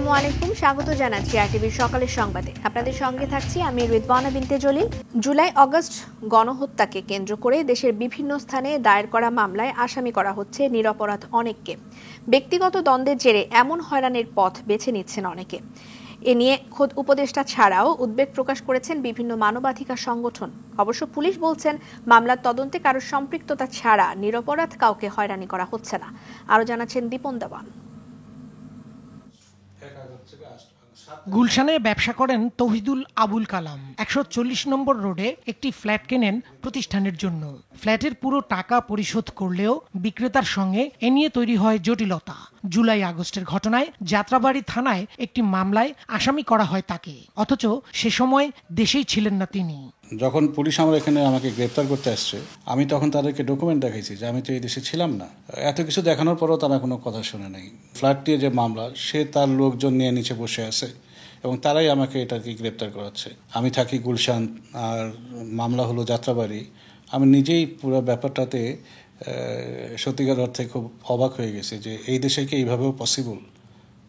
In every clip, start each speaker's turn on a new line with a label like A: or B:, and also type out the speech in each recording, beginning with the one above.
A: আসসালামু আলাইকুম, স্বাগত জানাচ্ছি আরটিভির সকালের সংবাদে। আপনাদের সঙ্গে থাকছি আমি রিদওয়ানা বিনতে জলিল। জুলাই আগস্ট গণহত্যাকে কেন্দ্র করে দেশের বিভিন্ন স্থানে দায়ের করা মামলায় আসামি করা হচ্ছে নিরপরাধ অনেককে। ব্যক্তিগত দ্বন্দ্বের জেরে এমন হয়রানির পথ বেছে নিচ্ছেন অনেকে। এ নিয়ে খোদ উপদেষ্টা ছাড়াও উদ্বেগ প্রকাশ করেছেন বিভিন্ন মানবাধিকার সংগঠন। অবশ্য পুলিশ বলছেন মামলার তদন্তে কারো সম্পৃক্ততা ছাড়া নিরপরাধ কাউকে হয়রানি করা হচ্ছে না। আরো জানাচ্ছেন দীপন দেওয়ান।
B: গুলশানে ব্যবসা করেন তৌহিদুল আবুল কালাম। ১৪০ নম্বর রোডে একটি ফ্ল্যাট কেনেন প্রতিষ্ঠানের জন্য। ফ্ল্যাটের পুরো টাকা পরিশোধ করলেও বিক্রেতার সঙ্গে এ নিয়ে তৈরি হয় জটিলতা। জুলাই আগস্টের ঘটনায় যাত্রাবাড়ি থানায় একটি মামলায় আসামি করা হয় তাকে, অথচ সে সময় দেশেই ছিলেন না তিনি।
C: যখন পুলিশ এখানে আমাকে গ্রেপ্তার করতে আসছে, আমি তখন তাদেরকে ডকুমেন্ট দেখাইছি যে আমি তো এই দেশে ছিলাম না। এত কিছু দেখানোর পরও তারা কোনো কথা শুনে নাই। ফ্ল্যাট নিয়ে যে মামলা, সে তার লোকজন নিয়ে নিচে বসে আছে এবং তারাই আমাকে এটাকে গ্রেপ্তার করাচ্ছে। আমি থাকি গুলশান, আর মামলা হলো যাত্রাবাড়ি। আমি নিজেই পুরো ব্যাপারটাতে সত্যিকার অর্থে খুব অবাক হয়ে গেছি যে এই দেশে কি এইভাবেও পসিবল,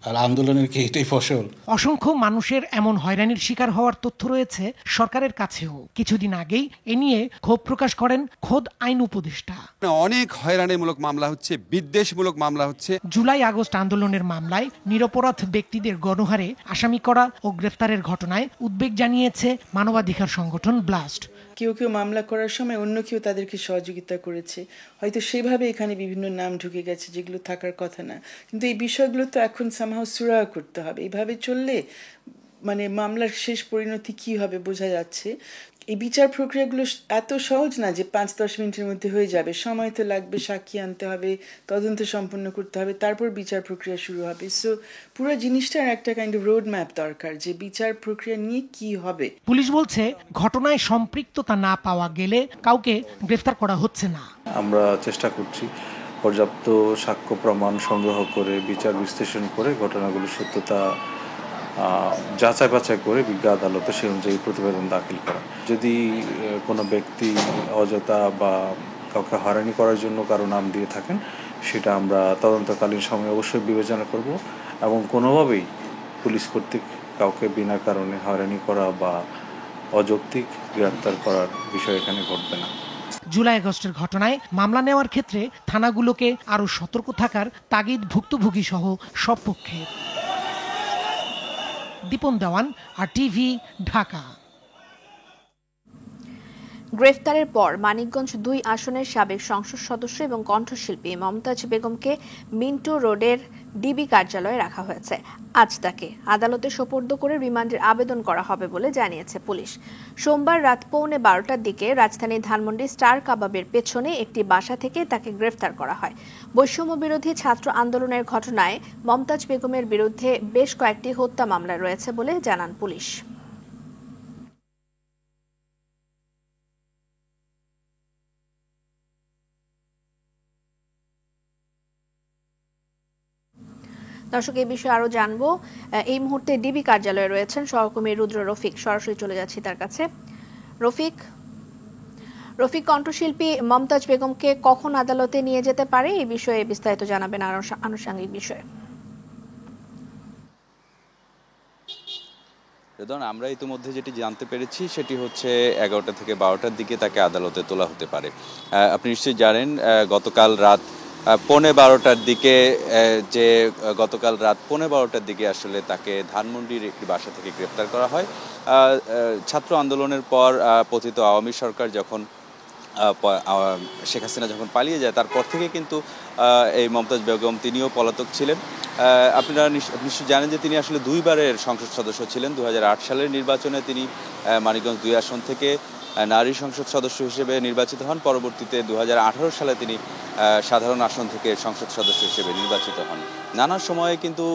C: আর আন্দোলনের কি এটাই ফসল।
B: অসংখ্য মানুষের এমন হয়রানির শিকার হওয়ার তথ্য রয়েছে সরকারের কাছেও। কিছুদিন আগেই এ নিয়ে ক্ষোভ প্রকাশ করেন খোদ আইন উপদেষ্টা।
D: অনেক হয়রানিমূলক মামলা হচ্ছে, বিদ্বেষমূলক মামলা হচ্ছে।
B: জুলাই আগস্ট আন্দোলনের মামলায় নিরপরাধ ব্যক্তিদের গণহারে আসামি করা ও গ্রেফতারের ঘটনায় উদ্বেগ জানিয়েছে মানবাধিকার সংগঠন ব্লাস্ট।
E: কেউ কেউ মামলা করার সময় অন্য কেউ তাদেরকে সহযোগিতা করেছে, হয়তো সেভাবে এখানে বিভিন্ন নাম ঢুকে গেছে যেগুলো থাকার কথা না। কিন্তু এই বিষয়গুলো তো এখন সামহাও সুরাহা করতে হবে। এইভাবে চললে মামলার শেষ পরিণতি কি হবে বোঝা যাচ্ছে। এই বিচার প্রক্রিয়াগুলো এত সহজ না যে ৫-১০ মিনিটের মধ্যে হয়ে যাবে। সময় তো লাগবে, সাক্ষী আনতে হবে, তদন্ত সম্পন্ন করতে হবে, তারপর বিচার প্রক্রিয়া শুরু হবে। সো পুরো জিনিসটার একটা কাইন্ড অফ রোড ম্যাপ দরকার যে বিচার প্রক্রিয়া নিয়ে কি হবে।
B: পুলিশ বলছে ঘটনায় সম্পৃক্ততা না পাওয়া গেলে কাউকে গ্রেফতার করা হচ্ছে না।
F: আমরা চেষ্টা করছি পর্যাপ্ত সাক্ষ্য প্রমাণ সংগ্রহ করে বিচার বিশ্লেষণ করে ঘটনাগুলোর সত্যতা যাচাই বাছাই করে বিজ্ঞ আদালতে সেই অনুযায়ী প্রতিবেদন দাখিল করা। যদি কোনো ব্যক্তি অযথা বা কাউকে হয়রানি করার জন্য কারো নাম দিয়ে থাকেন, সেটা আমরা তদন্তকালীন সময়ে অবশ্যই বিবেচনা করব এবং কোনোভাবেই পুলিশ কর্তৃক কাউকে বিনা কারণে হয়রানি করা বা অযৌক্তিক গ্রেপ্তার করার বিষয় এখানে ঘটবে না।
B: জুলাই আগস্টের ঘটনায় মামলা নেওয়ার ক্ষেত্রে থানাগুলোকে আরও সতর্ক থাকার তাগিদ ভুক্তভোগী সহ সব পক্ষের। দীপন দেওয়ান, আরটিভি, ঢাকা।
A: গ্রেফতারের পর মানিকগঞ্জ ২ আসনের সাবেক সংসদ সদস্য এবং কণ্ঠশিল্পী মমতাজ বেগমকে মিন্টো রোডের ডিবি কার্যালয়ে রাখা হয়েছে। আজ তাকে আদালতে সোপর্দ করে রিমান্ডের আবেদন করা হবে বলে জানিয়েছে পুলিশ। সোমবার রাত 12:15টার দিকে রাজধানীর ধানমন্ডি স্টার কাবাবের পেছনে একটি বাসা থেকে তাকে গ্রেফতার করা হয়। বৈষম্য বিরোধী ছাত্র আন্দোলনের ঘটনায় মমতাজ বেগমের বিরুদ্ধে বেশ কয়েকটি হত্যা মামলা রয়েছে বলে জানান পুলিশ। দর্শক, এই বিষয়ে আরো জানবো। এই মুহূর্তে ডিবি কার্যালয়ে রয়েছেন সহকর্মী রুদ্র রফিক। সরাসরি চলে যাচ্ছি তার কাছে। রফিক, কণ্ঠশিল্পী মমতাজ বেগমকে কখন আদালতে নিয়ে যেতে পারে, এই বিষয়ে বিস্তারিত জানাবেন আনুষঙ্গিক বিষয়ে।
G: আমরা ইতিমধ্যে যেটি জানতে পেরেছি সেটি হচ্ছে 11টা থেকে 12টার দিকে তাকে আদালতে তোলা হতে পারে। আপনি নিশ্চয়ই জানেন গতকাল রাত 12:15টার দিকে আসলে তাকে ধানমন্ডির একটি বাসা থেকে গ্রেপ্তার করা হয়। ছাত্র আন্দোলনের পর পতিত আওয়ামী সরকার যখন শেখ হাসিনা যখন পালিয়ে যায়, তারপর থেকে কিন্তু এই মমতাজ বেগম তিনিও পলাতক ছিলেন। আপনারা নিশ্চয়ই জানেন যে তিনি আসলে 2 বারের সংসদ সদস্য ছিলেন। 2008 সালের নির্বাচনে তিনি মানিকগঞ্জ 2 আসন থেকে নারী সংসদ সদস্য হিসেবে নির্বাচিত হন। পরবর্তীতে 2018 সালে তিনি সাধারণ আসন থেকে সংসদ সদস্য হিসেবে নির্বাচিত হন। নানা সময়ে কিন্তু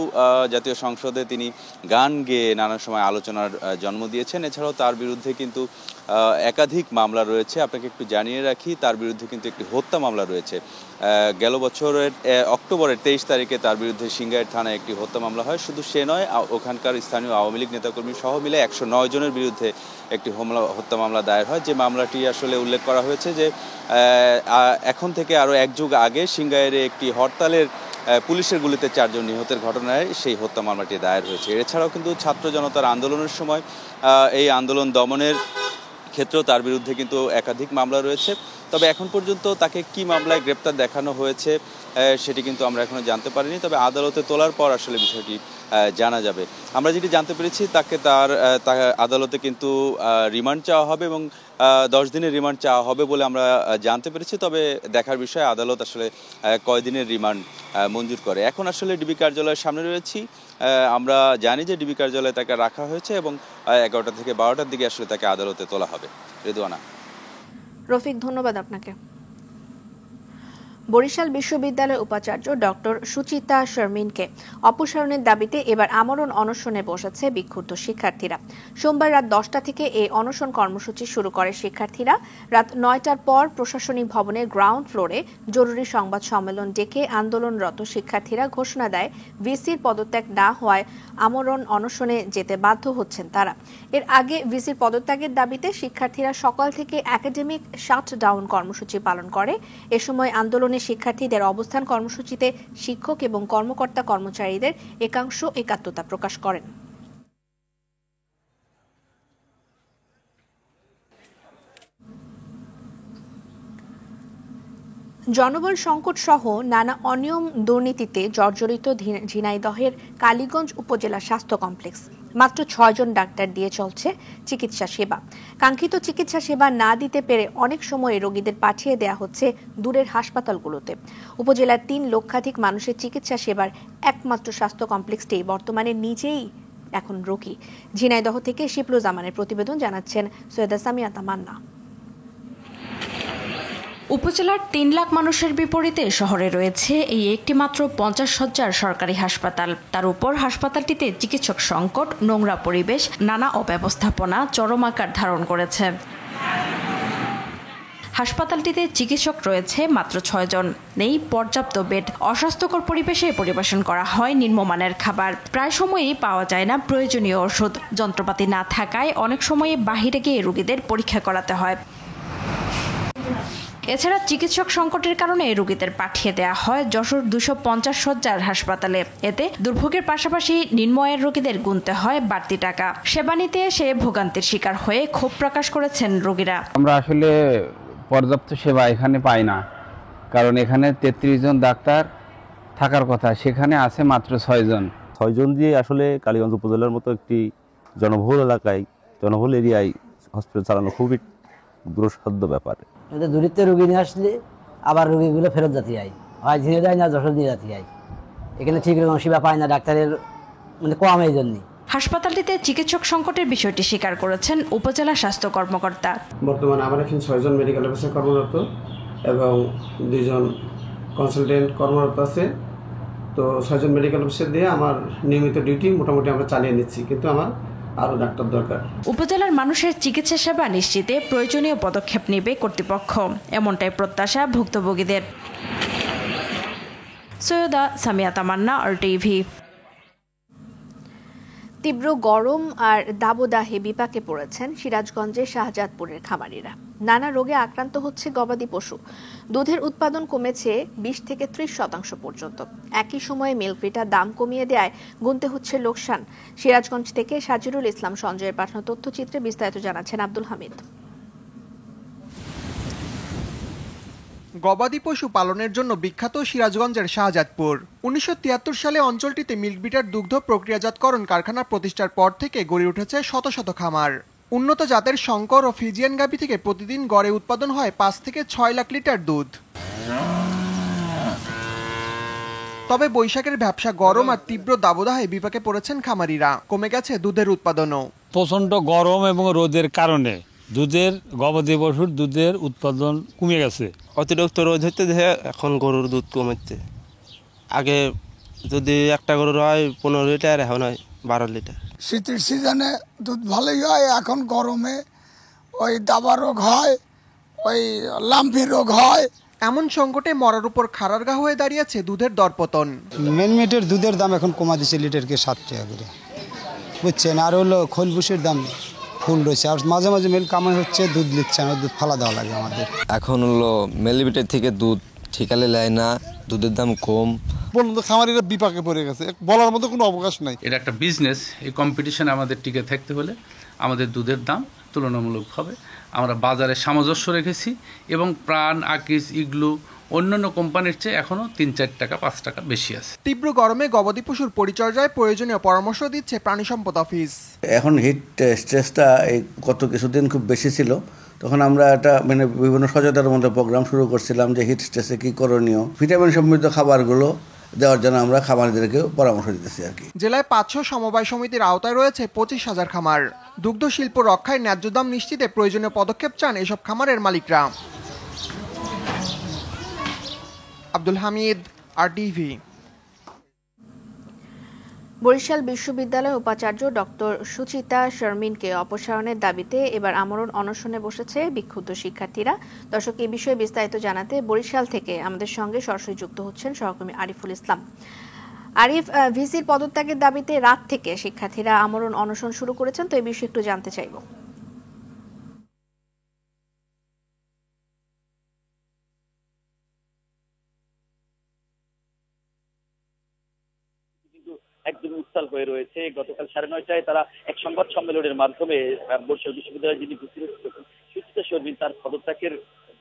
G: জাতীয় সংসদে তিনি গান গেয়ে নানা সময় আলোচনার জন্ম দিয়েছেন। এছাড়াও তার বিরুদ্ধে কিন্তু একাধিক মামলা রয়েছে। আপনাকে একটু জানিয়ে রাখি, তার বিরুদ্ধে কিন্তু একটি হত্যা মামলা রয়েছে। গেল বছরের অক্টোবরের 23 তারিখে তার বিরুদ্ধে সিংগাইর থানায় একটি হত্যা মামলা হয়। শুধু সে নয়, ওখানকার স্থানীয় আওয়ামী লীগ নেতাকর্মী সহ মিলে 109 জনের বিরুদ্ধে একটি হত্যা মামলা দায়ের হয়। যে মামলাটি আসলে উল্লেখ করা হয়েছে যে এখন থেকে আরও 1 যুগ আগে সিংগাইরে একটি হরতালের পুলিশের গুলিতে 4 জন নিহতের ঘটনায় সেই হত্যা মামলাটি দায়ের হয়েছে। এছাড়াও কিন্তু ছাত্র জনতার আন্দোলনের সময় এই আন্দোলন দমনের ক্ষেত্রেও তার বিরুদ্ধে কিন্তু একাধিক মামলা রয়েছে। তবে এখন পর্যন্ত তাকে কি মামলায় গ্রেপ্তার দেখানো হয়েছে সেটি কিন্তু আমরা এখনো জানতে পারিনি। তবে আদালতে তোলার পর আসলে বিষয়টি জানা যাবে। আমরা যেটি জানতে পেরেছি তার আদালতে কিন্তু রিমান্ড চাওয়া হবে এবং 10 দিনের রিমান্ড চাওয়া হবে বলে আমরা জানতে পেরেছি। তবে দেখার বিষয়ে আদালত আসলে কয়দিনের রিমান্ড মঞ্জুর করে। এখন আসলে ডিবি কার্যালয়ের সামনে রয়েছি। আমরা জানি যে ডিবি কার্যালয়ে তাকে রাখা হয়েছে এবং 11টা থেকে 12টার দিকে আসলে তাকে আদালতে তোলা হবে। রিদওয়ানা।
A: রফিক, ধন্যবাদ আপনাকে। বরিশাল বিশ্ববিদ্যালয়ের উপাচার্য ডক্টর সুচিতা শারমিনকে অপসারণের দাবিতে এবার আমরণ অনশনে বসেছে বিক্ষুব্ধ শিক্ষার্থীরা। সোমবার রাত 10টা থেকে এই অনশন কর্মসূচি শুরু করে শিক্ষার্থীরা। রাত 9টার পর প্রশাসনিক ভবনের গ্রাউন্ড ফ্লোরে জরুরি সংবাদ সম্মেলন ডেকে আন্দোলনরত শিক্ষার্থীরা ঘোষণা দেয় ভিসির পদত্যাগ না হওয়ায় আমরণ অনশনে যেতে বাধ্য হচ্ছেন তারা। এর আগে ভিসির পদত্যাগের দাবিতে শিক্ষার্থীরা সকাল থেকে একাডেমিক শাটডাউন কর্মসূচি পালন করে। এ সময় আন্দোলন শিক্ষার্থীদের অবস্থান কর্মসূচিতে শিক্ষক এবং কর্মকর্তা কর্মচারীদের একাংশ একাত্মতা প্রকাশ করেন। জনবল সংকট সহ নানা অনিয়ম দুর্নীতিতে জর্জরিত ঝিনাইদহের কালীগঞ্জ উপজেলা স্বাস্থ্য কমপ্লেক্স। মাত্র 6 জন ডাক্তার দিয়ে চলছে চিকিৎসা সেবা। কাঙ্ক্ষিত চিকিৎসা সেবা না দিতে পেরে অনেক সময় রোগীদের পাঠিয়ে দেয়া হচ্ছে দূরের হাসপাতালগুলোতে। উপজেলার 3 লক্ষাধিক মানুষের চিকিৎসা সেবার একমাত্র স্বাস্থ্য কমপ্লেক্সটি বর্তমানে নিজেই এখন রোগী। ঝিনাইদহ থেকে শিপলুজামানের প্রতিবেদন, জানাচ্ছেন সৈয়দা সামিয়া তামান্না।
H: উপজেলার 3 লাখ মানুষের বিপরীতে শহরে রয়েছে এই একটি মাত্র 50 শয্যার সরকারি হাসপাতাল। তার উপর হাসপাতালটিতে চিকিৎসক সংকট, নোংরা পরিবেশ, নানা অব্যবস্থাপনা চরম আকার ধারণ করেছে। হাসপাতালটিতে চিকিৎসক রয়েছে মাত্র 6 জন, নেই পর্যাপ্ত বেড, অস্বাস্থ্যকর পরিবেশে পরিবেশন করা হয় নিম্নমানের খাবার। প্রায় সময়ই পাওয়া যায় না প্রয়োজনীয় ওষুধ। যন্ত্রপাতি না থাকায় অনেক সময় বাহিরে গিয়ে রোগীদের পরীক্ষা করাতে হয়। এছাড়া চিকিৎসক সংকটের কারণে রোগীদের পাঠিয়ে দেওয়া হয় যশোর 250 শয্যার হাসপাতালে। এতে দুর্ভোগের পাশাপাশি নিম্নআয়ের রোগীদের গুনতে হয় বাড়তি টাকা। সেবা নিতে এসে ভোগান্তির শিকার হয়ে ক্ষোভ প্রকাশ করেছেন রোগীরা।
I: আমরা আসলে পর্যাপ্ত সেবা এখানে পাই না, কারণ এখানে 33 জন ডাক্তার থাকার কথা, সেখানে আছে মাত্র 6 জন।
J: 6 জন দিয়ে আসলে কালীগঞ্জ উপজেলার মতো একটি জনবহুল এলাকায়, জনবহুল এরিয়ায় হসপিটাল চালানো খুবই দুরসাধ্য ব্যাপার।
K: দূরিত্ব রোগী নিয়ে আসলে আবার রোগীগুলো ফেরত যেতে হয় ঝিনে দেয় না, যশোর নিয়ে যেতে হয়। এখানে ঠিক রকম সেবা পায় না, ডাক্তারের কম এই জন্যই।
H: হাসপাতালটিতে চিকিৎসক সংকটের বিষয়টি স্বীকার করেছেন উপজেলা স্বাস্থ্য কর্মকর্তা।
L: বর্তমানে আমার এখানে 6 জন মেডিকেল অফিসার কর্মরত এবং 2 জন কনসালটেন্ট কর্মরত আছে। তো 6 জন মেডিকেল অফিসার দিয়ে আমার নিয়মিত ডিউটি মোটামুটি আমরা চালিয়ে নিচ্ছি, কিন্তু আমার আরো ডাক্তার দরকার।
H: উপজেলার মানুষের চিকিৎসা সেবা নিশ্চিতে প্রয়োজনীয় পদক্ষেপ নেবে কর্তৃপক্ষ, এমনটাই প্রত্যাশা ভুক্তভোগীদের। সৈয়দা সামিয়া তামান্না, RTV।
A: তীব্র গরম আর দাবদাহে বিপাকে পড়েছেন সিরাজগঞ্জের শাহজাদপুরের খামারিরা। নানা রোগে আক্রান্ত হচ্ছে গবাদি পশু। দুধের উৎপাদন কমেছে 20 থেকে 30% পর্যন্ত। একই সময়ে মিল্কভিটার দাম কমিয়ে দেওয়ায় গুনতে হচ্ছে লোকসান। সিরাজগঞ্জ থেকে সাজিরুল ইসলাম সঞ্জয়ের পাঠানো তথ্যচিত্রে বিস্তারিত জানাচ্ছেন আব্দুল হামিদ।
M: গবাদি পশু পালনের জন্য বিখ্যাত সিরাজগঞ্জের শাহজাদপুর। 1973 সালে অঞ্চলটিতে মিল্কভিটার দুগ্ধ প্রক্রিয়াজাতকরণ কারখানা প্রতিষ্ঠার পর থেকে গড়ে উঠেছে শত শত খামার। উন্নত জাতের শঙ্কর ও ফ্রিজিয়ান গাভী থেকে প্রতিদিন গড়ে উৎপাদন হয় 5 থেকে 6 লাখ লিটার দুধ। তবে বৈশাখের ব্যবসা গরম আর তীব্র দাবদাহে বিপাকে পড়েছেন খামারিরা। কমে গেছে দুধের উৎপাদনও।
N: প্রচন্ড গরম এবং রোদের কারণে গবাদি পশুর দুধের উৎপাদন কমে গেছে।
O: অতিরিক্ত রোদ হতে দেখে এখন গরুর দুধ কমেছে। আগে যদি একটা গরুর হয় 15 লিটার, এখন হয় 12 লিটার।
P: শীতের সিজনে দুধ ভালোই হয়, এখন গরমে ওই দাবা রোগ হয়, ওই লাম্পি রোগ হয়।
M: এমন সংকটে মরার উপর খাড়ার গা হয়ে দাঁড়িয়েছে দুধের দরপতন।
Q: মেনমেটের দুধের দাম এখন কমা দিচ্ছে লিটারকে 7 টাকা করে, বুঝছেন। আর হলো খোলবুসের দাম ফুল রয়েছে, আর মাঝে মাঝে মিল কামাই হচ্ছে, দুধ লিখছে না, দুধ ফালা দেওয়া লাগে আমাদের।
R: এখন হলো মেলিবিটের থেকে দুধ ঠিকালে নেয় না, দুধের দাম কম, পর্যন্ত খামারিরা বিপাকে পড়ে গেছে, বলার মতো কোনো অবকাশ নাই।
S: এটা একটা বিজনেস, এই কম্পিটিশনে আমাদের টিকে থাকতে হলে আমাদের দুধের দাম তুলনামূলক হবে। আমরা বাজারে সামঞ্জস্য রেখেছি এবং প্রাণ, আকিস, ইগলু অন্যান্য কোম্পানির চেয়ে এখনও 3-4 টাকা 5 টাকা বেশি আছে।
M: তীব্র গরমে গবাদি পশুর পরিচর্যায় প্রয়োজনীয় পরামর্শ দিচ্ছে প্রাণী সম্পদ অফিস।
T: এখন হিট স্ট্রেসটা এই গত কিছুদিন খুব বেশি ছিল, তখন আমরা একটা বিভিন্ন সচেতনতার মধ্যে প্রোগ্রাম শুরু করছিলাম যে হিট স্ট্রেসে কী করণীয়, ভিটামিন সমৃদ্ধ খাবারগুলো দেওয়ার জন্য আমরা খামারিদেরকে পরামর্শ দিতেছি আর কি।
M: জেলায় 500 সমবায় সমিতির আওতায় রয়েছে 25,000 খামার। দুগ্ধ শিল্প রক্ষায় ন্যায্য দাম নিশ্চিতে প্রয়োজনীয় পদক্ষেপ চান এসব খামারের মালিকরা। আব্দুল হামিদ, RTV।
A: বরিশাল বিশ্ববিদ্যালয়ের উপাচার্য ডক্টর সুচিতা শারমিনকে অপসারণের দাবিতে এবার আমরণ অনশনে বসেছে বিক্ষুব্ধ শিক্ষার্থীরা। দর্শক, এই বিষয়ে বিস্তারিত জানাতে বরিশাল থেকে আমাদের সঙ্গে সরাসরি যুক্ত হচ্ছেন সহকর্মী আরিফুল ইসলাম। আরিফ, ভিসির পদত্যাগের দাবিতে রাত থেকে শিক্ষার্থীরা আমরণ অনশন শুরু করেছেন, তো এই বিষয়ে একটু জানতে চাইব।
U: একদমই উত্তাল হয়ে রয়েছে। গতকাল 9:30টায় তারা এক সংবাদ সম্মেলনের মাধ্যমে বরিশাল বিশ্ববিদ্যালয়ের যিনি সুচিতা শারমিন তার পদত্যাগের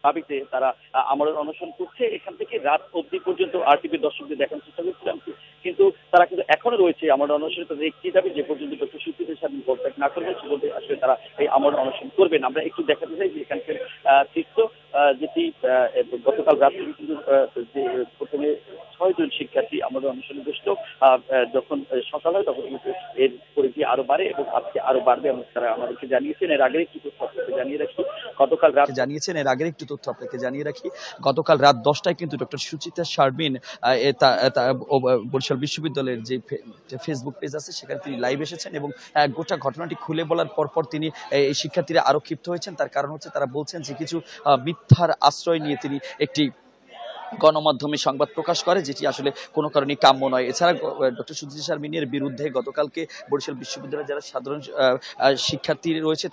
U: দাবিতে তারা আমরণ অনশন করছে। এখান থেকে রাত অবধি পর্যন্ত RTVর দর্শকদের দেখানোর চেষ্টা করছিলাম, কিন্তু তারা কিন্তু এখনো রয়েছে আমরণ অনশনে। তাদের একটি দাবি, যে পর্যন্ত ডক্টর সুচিতা শারমিন পদত্যাগ না করবেন সে পর্যন্ত আসলে তারা এই আমরণ অনশন করবেন। আমরা একটু দেখাতে চাই যে এখানকার চিত্র, যেটি গতকাল রাত থেকে কিন্তু প্রথমে 6 জন শিক্ষার্থী আমরণ অনশনে বসত, যখন সকাল হয় তখন কিন্তু এর পরিধি আরো বাড়ে এবং আজকে আরো বাড়বে এবং তারা আমাদেরকে জানিয়েছেন। এর আগের একটি তথ্য আপনাকে জানিয়ে রাখি, গতকাল রাত
V: গতকাল রাত 10টায় কিন্তু ডক্টর সুচিতা শারমিন বরিশাল বিশ্ববিদ্যালয়ের যে ফেসবুক পেজ আছে সেখানে তিনি লাইভ এসেছেন এবং গোটা ঘটনাটি খুলে বলার পরপর তিনি এই শিক্ষার্থীরা আরো ক্ষিপ্ত হয়েছেন। তার কারণ হচ্ছে তারা বলছেন যে কিছু মিথ্যার আশ্রয় নিয়ে তিনি একটি গণমাধ্যমে সংবাদ প্রকাশ করে, যেটি আসলে কোনো কারণে কাম্য নয়। এছাড়া ডক্টর সুচিতা শারমিনের বিরুদ্ধে গতকালকে বরিশাল বিশ্ববিদ্যালয়ের যারা সাধারণ শিক্ষার্থী রয়েছে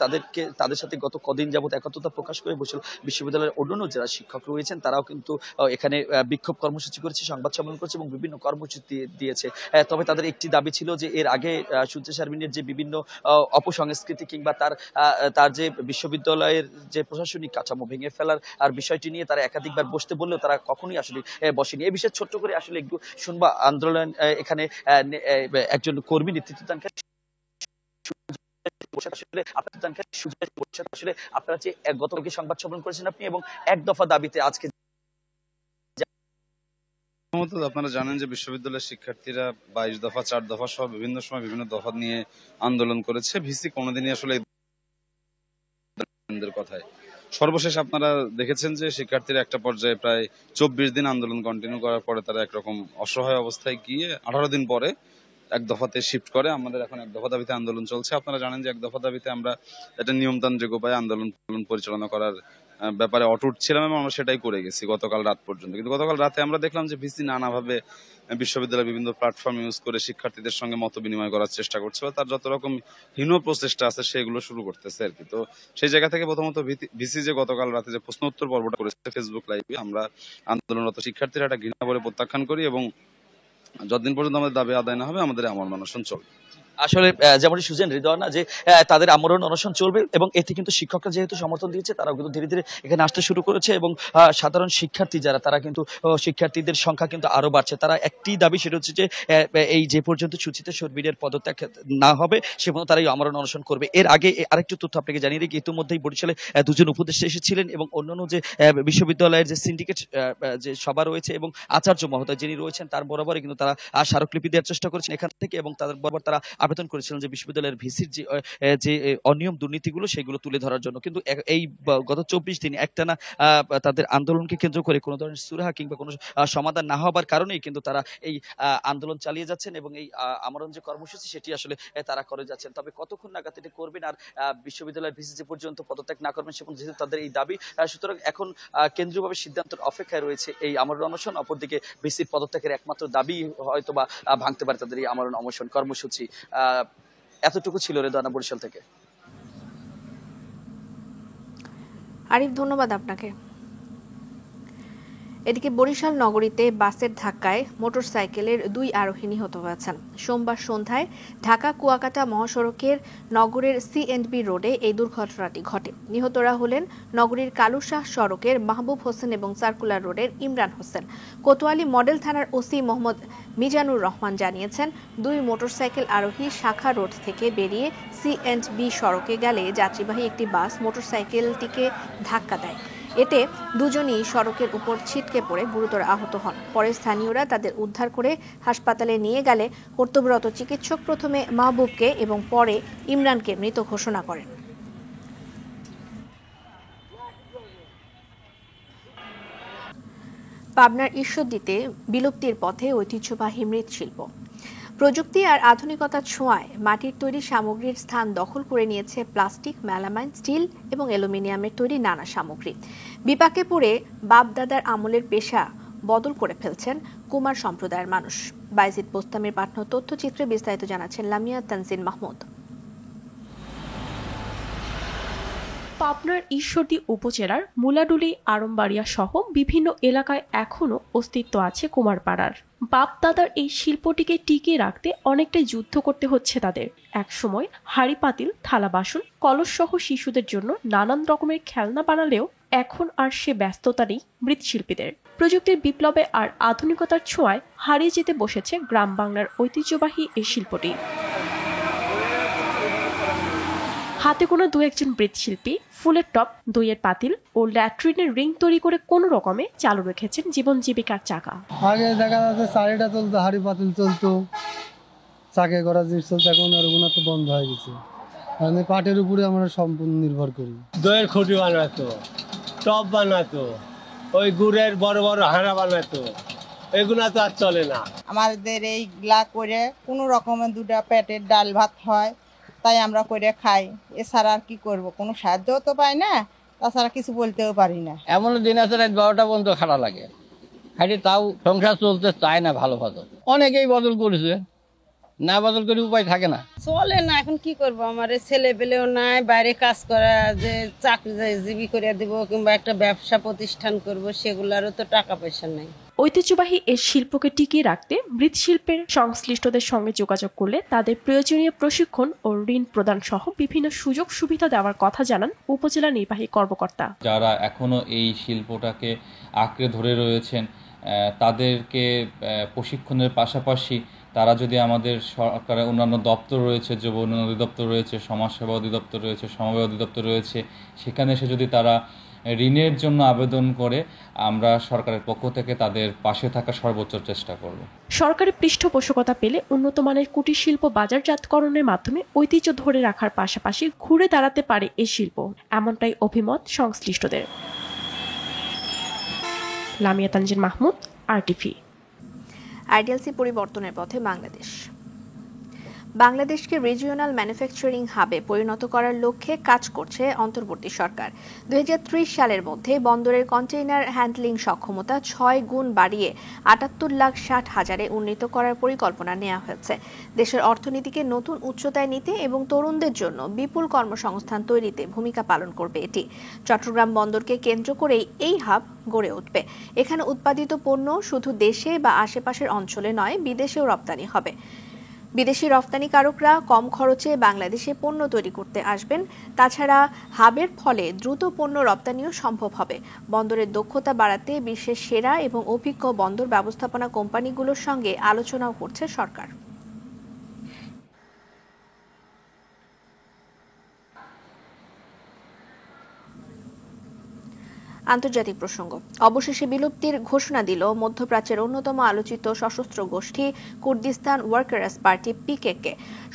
V: তাদের সাথে গত কদিন যাবত একত্রতা প্রকাশ করে বরিশাল বিশ্ববিদ্যালয়ের অন্যান্য যারা শিক্ষক রয়েছেন তারাও কিন্তু এখানে বিক্ষোভ কর্মসূচি করেছে, সংবাদ সম্মেলন করেছে এবং বিভিন্ন কর্মসূচি দিয়েছে। তবে তাদের একটি দাবি ছিল যে এর আগে সুচিতা শারমিনের যে বিভিন্ন অপসংস্কৃতি কিংবা তার যে বিশ্ববিদ্যালয়ের যে প্রশাসনিক কাঠামো ভেঙে ফেলার আর বিষয়টি নিয়ে তারা একাধিকবার বসতে বললেও তারা কখনোই আসলে বসেনি। এই বিষয়ে ছোট্ট করে আসলে একটু শুনবা আন্দোলন এখানে একজন কর্মী নেতৃত্ব দান আসলে আপনারা যে গতকালকে সংবাদ সম্মেলন করেছেন আপনি এবং এক দফা দাবিতে আজকে
W: আপনারা জানেন যে বিশ্ববিদ্যালয়ের শিক্ষার্থীরা 22 দফা 4 দফা সহ বিভিন্ন সময় বিভিন্ন দফা নিয়ে আন্দোলন করেছে। ভিসি কোনোদিনই আসলে কথায় সর্বশেষ আপনারা দেখেছেন যে শিক্ষার্থীরা একটা পর্যায়ে প্রায় 24 দিন আন্দোলন কন্টিনিউ করার পরে তারা একরকম অসহায় অবস্থায় গিয়ে 18 দিন পরে এক দফাতে শিফট করে। আমাদের এখন এক দফা দাবিতে আন্দোলন চলছে। আপনারা জানেন যে এক দফা দাবিতে আমরা একটা নিয়মতান্ত্রিক উপায়ে আন্দোলন পরিচালনা করার ব্যাপারে অটুট ছিলাম এবং আমরা সেটাই করে গেছি গতকাল রাত পর্যন্ত। কিন্তু গতকাল রাতে আমরা দেখলাম যে ভিসি নানাভাবে বিশ্ববিদ্যালয়ের বিভিন্ন প্ল্যাটফর্ম ইউজ করে শিক্ষার্থীদের সঙ্গে মত বিনিময় করার চেষ্টা করছে বা তার যত রকম হীন প্রচেষ্টা আছে সেগুলো শুরু করতেছে আর কি। তো সেই জায়গা থেকে প্রথমত ভিসি যে গতকাল রাতে যে প্রশ্ন উত্তর পর্বটা করেছে ফেসবুক লাইভে, আমরা আন্দোলনরত শিক্ষার্থীরা একটা ঘৃণা বলে প্রত্যাখ্যান করি এবং যতদিন পর্যন্ত আমাদের দাবি আদায় না হবে আমাদের আমরণ অনশন চলবে।
V: আসলে যেমনটি সুজেন হৃদয় না যে তাদের আমরণ অনশন চলবে এবং এতে কিন্তু শিক্ষকরা যেহেতু সমর্থন দিয়েছে তারাও কিন্তু ধীরে ধীরে এখানে আসতে শুরু করেছে এবং সাধারণ শিক্ষার্থী যারা তারা কিন্তু শিক্ষার্থীদের সংখ্যা কিন্তু আরো বাড়ছে। তারা একটি দাবি, সেটা হচ্ছে যে এই যে পর্যন্ত সুচিতা শারমিনের পদত্যাগ না হবে সে পর্যন্ত তারা এই আমরণ অনশন করবে। এর আগে আরেকটু তথ্য আপনাকে জানিয়ে দিই, ইতিমধ্যেই বরিশালে 2 জন উপদেষ্টা এসেছিলেন এবং অন্যান্য যে বিশ্ববিদ্যালয়ের যে সিন্ডিকেট যে সভা রয়েছে এবং আচার্য মহোদয় যিনি রয়েছেন তার বরাবরই কিন্তু তারা স্মারকলিপি দেওয়ার চেষ্টা করেছেন এখান থেকে এবং তাদের বরাবর তারা আবেদন করেছিলেন যে বিশ্ববিদ্যালয়ের ভিসির যে অনিয়ম দুর্নীতিগুলো সেগুলো তুলে ধরার জন্য। কিন্তু এই গত 24 দিন একটানা তাদের আন্দোলনকে কেন্দ্র করে কোনো ধরনের সুরাহা কিংবা কোনো সমাধান না হওয়ার কারণেই কিন্তু তারা এই আন্দোলন চালিয়ে যাচ্ছেন এবং এই আমরণ যে কর্মসূচি সেটি আসলে তারা করে যাচ্ছেন। তবে কতক্ষণ নাগাদ এটা করবেন আর বিশ্ববিদ্যালয়ের ভিসি যে পর্যন্ত পদত্যাগ না করবেন সে পর্যন্ত তাদের এই দাবি, সুতরাং এখন কেন্দ্রীয়ভাবে সিদ্ধান্তের অপেক্ষায় রয়েছে এই আমরণ অনশন। অপরদিকে ভিসির পদত্যাগের একমাত্র দাবি হয়তো বা ভাঙতে পারে তাদের এই আমরণ অনশন কর্মসূচি। এতটুকু ছিল রেদানা বরিশাল থেকে।
A: আরিফ, ধন্যবাদ আপনাকে। এদিকে বরিশাল নগরীতে বাসের ধাক্কায় মোটরসাইকেলের 2 আরোহী নিহত হয়েছেন। সোমবার সন্ধ্যায় ঢাকা কুয়াকাটা মহাসড়কের নগরের C&B রোডে এই দুর্ঘটনাটি ঘটে। নিহতরা হলেন নগরীর কালুশাহ সড়কের মাহবুব হোসেন এবং সার্কুলার রোডের ইমরান হোসেন। কোতোয়ালি মডেল থানার ওসি মোহাম্মদ মিজানুর রহমান জানিয়েছেন, 2 মোটরসাইকেল আরোহী শাখা রোড থেকে বেরিয়ে C&B সড়কে গেলে যাত্রীবাহী একটি বাস মোটরসাইকেলটিকে ধাক্কা দেয়। এতে দুজনই সড়কের উপর ছিটকে পড়ে গুরুতর আহত হন। পরে স্থানীয়রা তাদের উদ্ধার করে হাসপাতালে নিয়ে গেলে কর্তব্যরত চিকিৎসক প্রথমে মাহবুবকে এবং পরে ইমরানকে মৃত ঘোষণা করেন। পাবনার ঈশ্বরদীতে বিলুপ্তির পথে ঐতিহ্যবাহী মৃৎশিল্প। প্রযুক্তি আর আধুনিকতার ছোঁয়ায় মাটির তৈরি সামগ্রীর স্থান দখল করে নিয়েছে প্লাস্টিক, মেলামাইন, স্টিল এবং অ্যালুমিনিয়ামের তৈরি নানা সামগ্রী। বিপাকে পড়ে বাপ-দাদার আমলের পেশা বদল করে ফেলছেন কুমার সম্প্রদায়ের মানুষ। বাইজিদ বোস্তামির পাঠানো তথ্যচিত্রে বিস্তারিত জানাচ্ছেন লামিয়া তানজিন মাহমুদ।
C: পাবনার ঈশ্বরদী উপজেলার মুলাডুলি, আরমবাড়িয়া সহ বিভিন্ন এলাকায় এখনও অস্তিত্ব আছে কুমারপাড়ার। বাপ দাদার এই শিল্পটিকে টিকিয়ে রাখতে অনেকটাই যুদ্ধ করতে হচ্ছে তাদের। একসময় হাঁড়ি পাতিল, থালা বাসন, কলস সহ শিশুদের জন্য নানান রকমের খেলনা বানালেও এখন আর সে ব্যস্ততা নেই মৃৎশিল্পীদের। প্রযুক্তির বিপ্লবে আর আধুনিকতার ছোঁয়ায় হারিয়ে যেতে বসেছে গ্রাম বাংলার ঐতিহ্যবাহী এই শিল্পটি। হাতে কোনো 2-1 মৃৎশিল্পী ফুলের টপ, দইয়ের পাতিল ও ল্যাট্রিনের রিং তৈরি করে কোনো রকমে চালু রেখেছেন জীবন জীবিকার চাকা।
D: আগে দেখা যাচ্ছে চারিটা চলতো, হাঁড়ি পাতিল চলতো, চাকে করা জিনিস চলতো, এখন আর ওগুলো তো বন্ধ হয়ে গেছে। মানে পাটের উপরে আমরা সম্পূর্ণ নির্ভর করি।
E: দইয়ের খুঁটি বানাতো, টপ বানাতো, ওই গুড়ের বড় বড় হাঁড়া বানাতো, এগুলো তো আর চলে না।
X: আমাদের এইগুলা করে কোনো রকমের 2টা পেটের ডাল ভাত হয়, তাই আমরা করে খাই। এছাড়া আর কি করব, কোনো সাহায্যও তো পাই না, তাছাড়া কিছু বলতেও পারি না।
Y: এমন দিন আছে রাত 12টা পর্যন্ত খারাপ লাগে, খালি তাও সংসার চলতে চায় না ভালো ভালো। অনেকেই বদল করেছে, না বদল করে উপায় থাকে না,
X: চলে না। এখন কি করব, আমার ছেলে পেলেও নাই, বাইরে কাজ করা, যে চাকরিজীবী করে দিব কিংবা একটা ব্যবসা প্রতিষ্ঠান করব, সেগুলোরও তো টাকা পয়সা নাই।
C: ঐতিহ্যবাহী এই শিল্পকে টিকিয়ে রাখতে মৃৎশিল্পের সংশ্লিষ্টদের সঙ্গে যোগাযোগ করলে তাদের প্রয়োজনীয় প্রশিক্ষণ ও ঋণ প্রদান সহ বিভিন্ন সুযোগ সুবিধা দেওয়ার কথা জানান উপজেলা নির্বাহী কর্মকর্তা।
Z: যারা এখনো এই শিল্পটাকে আঁকড়ে ধরে রয়েছেন, তাদেরকে প্রশিক্ষণের পাশাপাশি তারা যদি আমাদের সরকারের অন্যান্য দপ্তর রয়েছে, যুব উন্নয়ন অধিদপ্তর রয়েছে, সমাজসেবা অধিদপ্তর রয়েছে, সমবায় অধিদপ্তর রয়েছে, সেখানে এসে যদি তারা ঋণের জন্য আবেদন করে, আমরা সরকারের পক্ষ থেকে তাদের পাশে থাকার সর্বোচ্চ চেষ্টা করব।
C: সরকারি পৃষ্ঠপোষকতা পেলে উন্নত মানের কুটির শিল্প বাজারজাতকরণের মাধ্যমে ঐতিহ্য ধরে রাখার পাশাপাশি ঘুরে দাঁড়াতে পারে এই শিল্প, এমনটাই অভিমত সংশ্লিষ্টদের। লামিয়া তানজিন মাহমুদ, RTV।
A: আইডিএলসি পরিবর্তনের পথে বাংলাদেশ। বাংলাদেশকে রিজিওনাল ম্যানুফ্যাকচারিং হাবে পরিণত করার লক্ষ্যে কাজ করছে অন্তর্বর্তী সরকার। 2030 সালের মধ্যে বন্দরের কন্টেইনার হ্যান্ডলিং সক্ষমতা 6 গুণ বাড়িয়ে 78,60,000-এ উন্নীত করার পরিকল্পনা নেওয়া হয়েছে। দেশের অর্থনীতিকে নতুন উচ্চতায় নিতে এবং তরুণদের জন্য বিপুল কর্মসংস্থান তৈরিতে ভূমিকা পালন করবে এটি। চট্টগ্রাম বন্দরকে কেন্দ্র করেই এই হাব গড়ে উঠবে। এখানে উৎপাদিত পণ্য শুধু দেশে বা আশেপাশের অঞ্চলে নয়, বিদেশেও রপ্তানি হবে। বিদেশি রপ্তানিকারকরা কম খরচে বাংলাদেশে পণ্য তৈরি করতে আসবেন। তাছাড়া হাবের ফলে দ্রুত পণ্য রপ্তানিও সম্ভব হবে। বন্দরের দক্ষতা বাড়াতে বিশ্বের সেরা এবং অভিজ্ঞ বন্দর ব্যবস্থাপনা কোম্পানিগুলোর সঙ্গে আলোচনাও করছে সরকার। আন্তর্জাতিক প্রসঙ্গ। অবশেষে বিলুপ্তির ঘোষণা দিল মধ্যপ্রাচ্যের অন্যতম আলোচিত সশস্ত্র গোষ্ঠী কুর্দিস্তান ওয়ার্কার্স পার্টি PKK।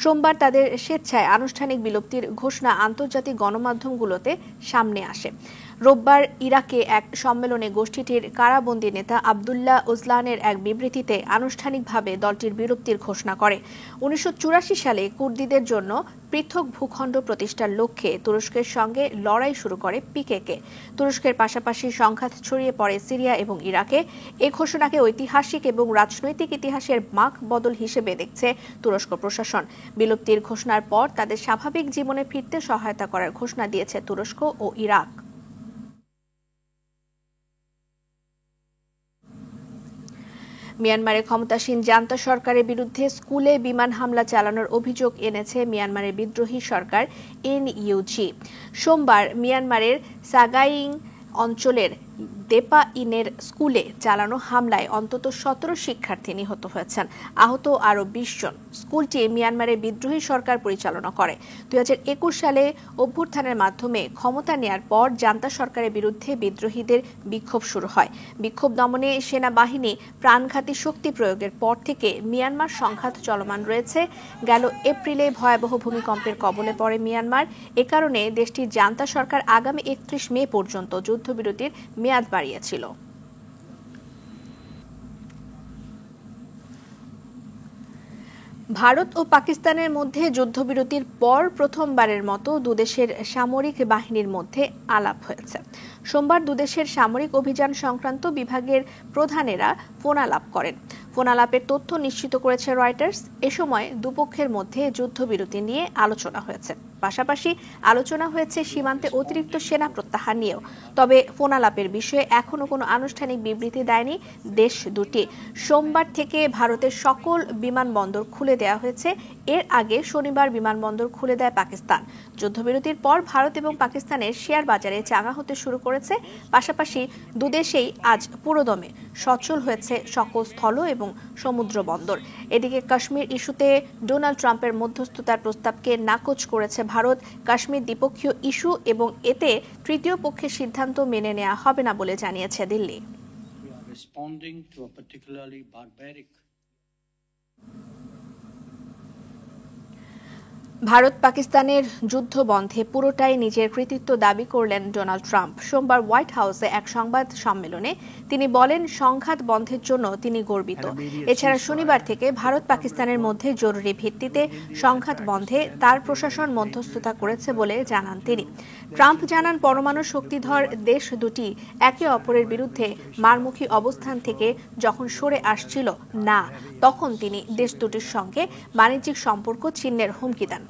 A: সোমবার তাদের স্বেচ্ছায় আনুষ্ঠানিক বিলুপ্তির ঘোষণা আন্তর্জাতিক গণমাধ্যমগুলোতে সামনে আসে। রোববার ইরাকে এক সম্মেলনে গোষ্ঠীটির কারাবন্দী নেতা আবদুল্লাহ ওজলানের এক বিবৃতিতে আনুষ্ঠানিকভাবে দলটির বিলুপ্তির ঘোষণা করে। 1984 সালে কুর্দিদের জন্য পৃথক ভূখণ্ড প্রতিষ্ঠার লক্ষ্যে তুরস্কের সঙ্গে লড়াই শুরু করে PKK। তুরস্কের পাশাপাশি সংঘাত ছড়িয়ে পড়ে সিরিয়া এবং ইরাকে। এই ঘোষণাকে ঐতিহাসিক এবং রাজনৈতিক ইতিহাসের মাখ বদল হিসেবে দেখছে তুরস্ক প্রশাসন। বিলুপ্তির ঘোষণার পর তাদের স্বাভাবিক জীবনে ফিরতে সহায়তা করার ঘোষণা দিয়েছে তুরস্ক ও ইরাক। মিয়ানমারে ক্ষমতাসীন জান্তা সরকারের বিরুদ্ধে স্কুলে বিমান হামলা চালানোর অভিযোগ এনেছে মিয়ানমারের বিদ্রোহী সরকার এনইউজি। সোমবার মিয়ানমারের সাগাইং অঞ্চলের দেপা ইনের স্কুলে চালানো হামলায় অন্তত 17 শিক্ষার্থী নিহত হয়েছেন, আহত আরও 20 জন। স্কুলটি মিয়ানমারের বিদ্রোহী সরকার পরিচালনা করে। 2021 সালে অভ্যুত্থানের মাধ্যমে ক্ষমতা নেয়ার পর জান্তা সরকারের বিরুদ্ধে বিদ্রোহীদের বিক্ষোভ শুরু হয়। বিক্ষোভ দমনে সেনাবাহিনী প্রাণঘাতী শক্তি প্রয়োগের পর থেকে মিয়ানমার সংঘাত চলমান রয়েছে। গেল এপ্রিলে ভয়াবহ ভূমিকম্পের কবলে পড়ে মিয়ানমার। এ কারণে দেশটির জান্তা সরকার আগামী 31 মে পর্যন্ত যুদ্ধবিরতির মেয়াদ বাড়িয়েছিল। ভারত ও পাকিস্তানের মধ্যে যুদ্ধবিরতির পর প্রথমবারের মতো দুদেশের সামরিক বাহিনীর মধ্যে আলাপ হয়েছে। সোমবার দুদেশের সামরিক অভিযান সংক্রান্ত বিভাগের প্রধানেরা ফোনালাপ করেন। ফোনালাপের তথ্য নিশ্চিত করেছে রয়টার্স। এ সময় দুপক্ষের মধ্যে যুদ্ধবিরতি নিয়ে আলোচনা হয়েছে। পাশাপাশি আলোচনা হয়েছে সীমান্তে অতিরিক্ত সেনা প্রত্যাহার নিয়েও। তবে ফোনালাপের বিষয়ে এখনো কোনো আনুষ্ঠানিক বিবৃতি দেয়নি দেশ দুটি। সোমবার থেকে ভারতের সকল বিমানবন্দর খুলে দেওয়া হয়েছে। এর আগে শনিবার বিমানবন্দর খুলে দেয় পাকিস্তান। যুদ্ধবিরতির পর ভারত এবং পাকিস্তানের শেয়ার বাজারে চাঙা হতে শুরু করেছে। পাশাপাশি দুদেশেই আজ পুরোদমে সচল হয়েছে সকল স্থল এবং সমুদ্র বন্দর। এদিকে কাশ্মীর ইস্যুতে ডোনাল্ড ট্রাম্পের মধ্যস্থতার প্রস্তাবকে নাকচ করেছে ভারত। কাশ্মীর দ্বিপক্ষীয় ইস্যু এবং এতে তৃতীয় পক্ষের সিদ্ধান্ত মেনে নেওয়া হবে না বলে জানিয়েছে দিল্লি। ভারত পাকিস্তানের যুদ্ধ বন্ধে পুরোটাই নিজের কৃতিত্ব দাবি করলেন ডোনাল্ড ট্রাম্প। সোমবার হোয়াইট হাউসে এক সংবাদ সম্মেলনে তিনি বলেন, সংঘাত বন্ধের জন্য তিনি গর্বিত। এছাড়া শনিবার থেকে ভারত পাকিস্তানের মধ্যে জরুরি ভিত্তিতে সংঘাত বন্ধে তার প্রশাসন মধ্যস্থতা করেছে বলে জানান তিনি। ট্রাম্প জানান, পরমাণু শক্তিধর দেশ দুটি একে অপরের বিরুদ্ধে মারমুখী অবস্থান থেকে যখন সরে আসছিল না, তখন তিনি দেশ দুটির সঙ্গে বাণিজ্যিক সম্পর্ক ছিন্নের হুমকি দেন।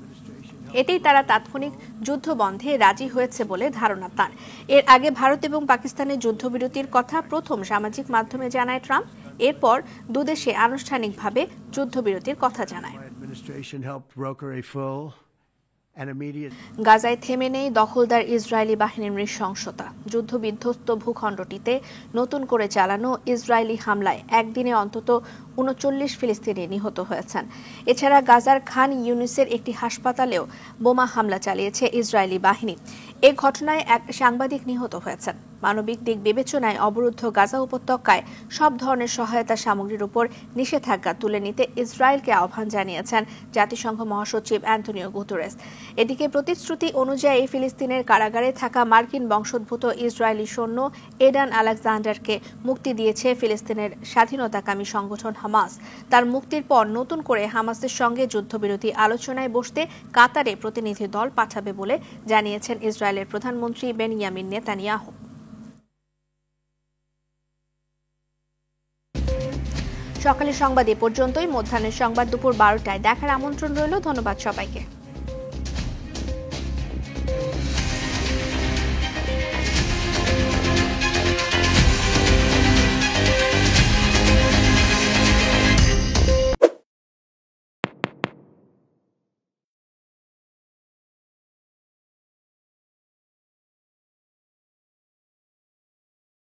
A: এতেই তারা তাৎক্ষণিক যুদ্ধ বন্ধে রাজি হয়েছে বলে ধারণা তার। এর আগে ভারত এবং পাকিস্তানের যুদ্ধবিরতির কথা প্রথম সামাজিক মাধ্যমে জানায় ট্রাম্প। এরপর দুদেশে আনুষ্ঠানিকভাবে যুদ্ধবিরতির কথা জানায়। গাজায় থেমে নেই দখলদার ইসরায়েলি বাহিনীর নৃশংসতা। যুদ্ধবিধ্বস্ত ভূখণ্ডটিতে নতুন করে চালানো ইসরায়েলি হামলায় একদিনে অন্তত ৩৯ ফিলিস্তিনি নিহত হয়েছেন। এছাড়া গাজার খান ইউনিসের একটি হাসপাতালেও বোমা হামলা চালিয়েছে ইসরায়েলি বাহিনী। এ ঘটনায় এক সাংবাদিক নিহত হয়েছেন। মানবিক দিক বিবেচনায় অবরুদ্ধ গাজা উপত্যকায় সব ধরনের সহায়তা সামগ্রীর উপর নিষেধাজ্ঞা তুলে নিতে ইসরায়েলকে আহ্বান জানিয়েছেন জাতিসংঘ মহাসচিব অ্যান্টনিও গুতেরেস। এদিকে প্রতিশ্রুতি অনুযায়ী ফিলিস্তিনের কারাগারে থাকা মার্কিন বংশোদ্ভূত ইসরায়েলি সৈন্য এডান আলেকজান্ডারকে মুক্তি দিয়েছে ফিলিস্তিনের স্বাধীনতাকামী সংগঠন হামাস। তার মুক্তির পর নতুন করে হামাসের সঙ্গে যুদ্ধবিরতি আলোচনায় বসতে কাতারে প্রতিনিধি দল পাঠাবে বলে জানিয়েছেন ইসরায়েলের প্রধানমন্ত্রী বেনিয়ামিন নেতানিয়াহু। সকালের সংবাদ এ পর্যন্তই। মধ্যাহ্নের সংবাদ দুপুর 12টায় দেখার আমন্ত্রণ রইল। ধন্যবাদ সবাইকে।